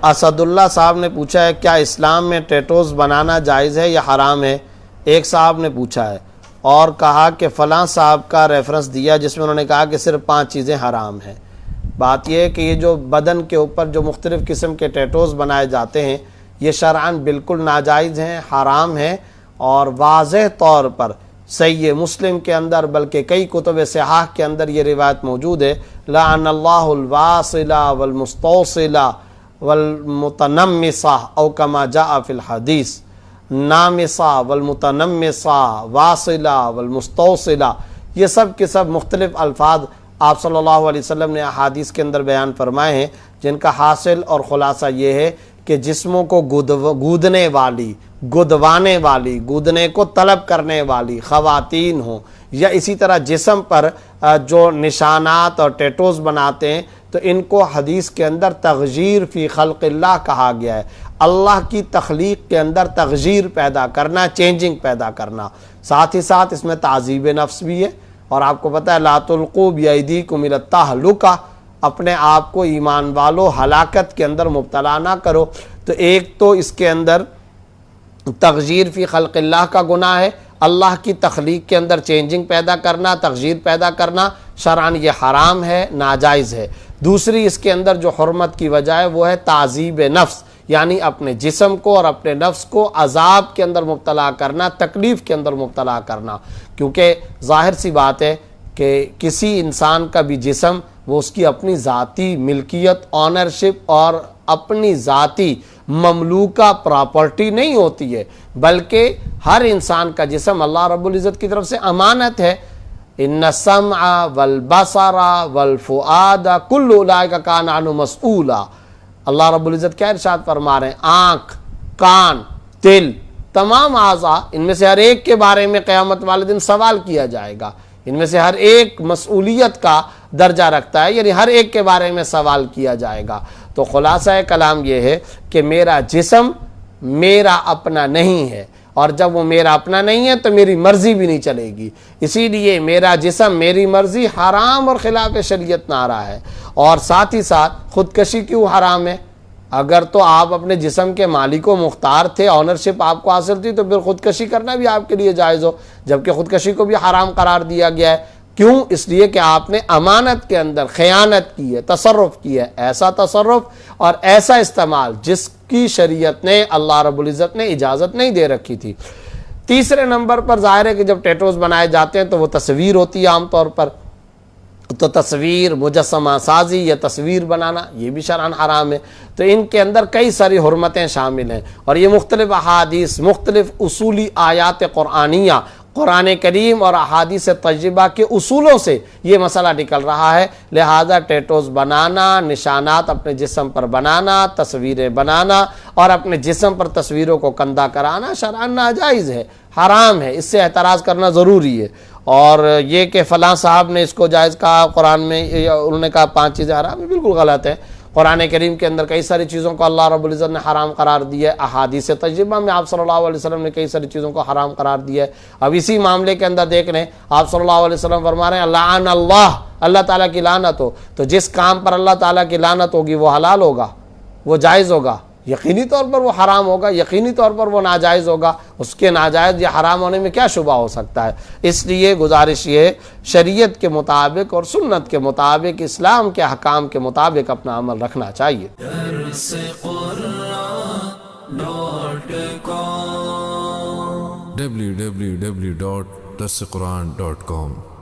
اسداللہ صاحب نے پوچھا ہے کیا اسلام میں ٹیٹوز بنانا جائز ہے یا حرام ہے؟ ایک صاحب نے پوچھا ہے اور کہا کہ فلاں صاحب کا ریفرنس دیا جس میں انہوں نے کہا کہ صرف 5 چیزیں حرام ہیں۔ بات یہ ہے کہ یہ جو بدن کے اوپر جو مختلف قسم کے ٹیٹوز بنائے جاتے ہیں یہ شرعاً بالکل ناجائز ہیں، حرام ہیں، اور واضح طور پر صحیح مسلم کے اندر بلکہ کئی کتب صحاح کے اندر یہ روایت موجود ہے، لعن اللہ الواصلہ والمستوصلہ والمتنمصہ او کما جاء فی الحدیث، نامصہ والمتنمصہ، واصلہ والمستوصلہ، یہ سب کے سب مختلف الفاظ آپ صلی اللہ علیہ وسلم نے احادیث کے اندر بیان فرمائے ہیں، جن کا حاصل اور خلاصہ یہ ہے کہ جسموں کو گودنے والی، گدوانے والی، گودنے کو طلب کرنے والی خواتین ہوں، یا اسی طرح جسم پر جو نشانات اور ٹیٹوز بناتے ہیں تو ان کو حدیث کے اندر تغییر فی خلق اللہ کہا گیا ہے، اللہ کی تخلیق کے اندر تغییر پیدا کرنا، چینجنگ پیدا کرنا۔ ساتھ ہی ساتھ اس میں تعذیب نفس بھی ہے، اور آپ کو پتہ ہے لا تلقوا بایدیکم الی التہلکہ، اپنے آپ کو ایمان والو ہلاکت کے اندر مبتلا نہ کرو۔ تو ایک تو اس کے اندر تغییر فی خلق اللہ کا گناہ ہے، اللہ کی تخلیق کے اندر چینجنگ پیدا کرنا، تغییر پیدا کرنا، شرعاً یہ حرام ہے، ناجائز ہے۔ دوسری اس کے اندر جو حرمت کی وجہ ہے وہ ہے تعذیب نفس، یعنی اپنے جسم کو اور اپنے نفس کو عذاب کے اندر مبتلا کرنا، تکلیف کے اندر مبتلا کرنا، کیونکہ ظاہر سی بات ہے کہ کسی انسان کا بھی جسم وہ اس کی اپنی ذاتی ملکیت، آنرشپ اور اپنی ذاتی مملوکہ پراپرٹی نہیں ہوتی ہے، بلکہ ہر انسان کا جسم اللہ رب العزت کی طرف سے امانت ہے۔ ان السمع والبصر والفؤاد کل اولئک کان عنہ مسئولا، اللہ رب العزت کیا ارشاد فرما رہے ہیں؟ آنکھ، کان، دل، تمام اعضاء، ان میں سے ہر ایک کے بارے میں قیامت والے دن سوال کیا جائے گا، ان میں سے ہر ایک مسئولیت کا درجہ رکھتا ہے، یعنی ہر ایک کے بارے میں سوال کیا جائے گا۔ تو خلاصہ کلام یہ ہے کہ میرا جسم میرا اپنا نہیں ہے، اور جب وہ میرا اپنا نہیں ہے تو میری مرضی بھی نہیں چلے گی، اسی لیے میرا جسم، میری مرضی حرام اور خلاف شریعت نہ رہا ہے۔ اور ساتھ ہی ساتھ خودکشی کیوں حرام ہے؟ اگر تو آپ اپنے جسم کے مالک و مختار تھے، آنرشپ آپ کو حاصل تھی، تو پھر خودکشی کرنا بھی آپ کے لیے جائز ہو، جبکہ خودکشی کو بھی حرام قرار دیا گیا ہے۔ کیوں؟ اس لیے کہ آپ نے امانت کے اندر خیانت کی ہے، تصرف کی ہے، ایسا تصرف اور ایسا استعمال جس کی شریعت نے، اللہ رب العزت نے اجازت نہیں دے رکھی تھی۔ تیسرے نمبر پر ظاہر ہے کہ جب ٹیٹوز بنائے جاتے ہیں تو وہ تصویر ہوتی ہے عام طور پر، تو تصویر، مجسمہ سازی یا تصویر بنانا یہ بھی شرعاً حرام ہے۔ تو ان کے اندر کئی ساری حرمتیں شامل ہیں، اور یہ مختلف احادیث، مختلف اصولی آیات قرآنیہ، قرآن کریم اور احادیث طیبہ کے اصولوں سے یہ مسئلہ نکل رہا ہے۔ لہذا ٹیٹوز بنانا، نشانات اپنے جسم پر بنانا، تصویریں بنانا اور اپنے جسم پر تصویروں کو کندہ کرانا شرعاً ناجائز ہے، حرام ہے، اس سے اعتراض کرنا ضروری ہے۔ اور یہ کہ فلاں صاحب نے اس کو جائز کہا قرآن میں، انہوں نے کہا 5 چیزیں حرام ہیں، بالکل غلط ہے۔ قرآن کریم کے اندر کئی ساری چیزوں کو اللہ رب العزت نے حرام قرار دیا ہے، احادیث طیبہ میں آپ صلی اللہ علیہ وسلم نے کئی ساری چیزوں کو حرام قرار دیا ہے۔ اب اسی معاملے کے اندر دیکھ لیں، آپ صلی اللہ علیہ وسلم فرما رہے ہیں لعن اللہ، اللہ تعالیٰ کی لعنت ہو، تو جس کام پر اللہ تعالیٰ کی لعنت ہوگی وہ حلال ہوگا، وہ جائز ہوگا؟ یقینی طور پر وہ حرام ہوگا، یقینی طور پر وہ ناجائز ہوگا، اس کے ناجائز یا حرام ہونے میں کیا شبہ ہو سکتا ہے؟ اس لیے گزارش یہ شریعت کے مطابق اور سنت کے مطابق، اسلام کے احکام کے مطابق اپنا عمل رکھنا چاہیے۔ www.darsequran.com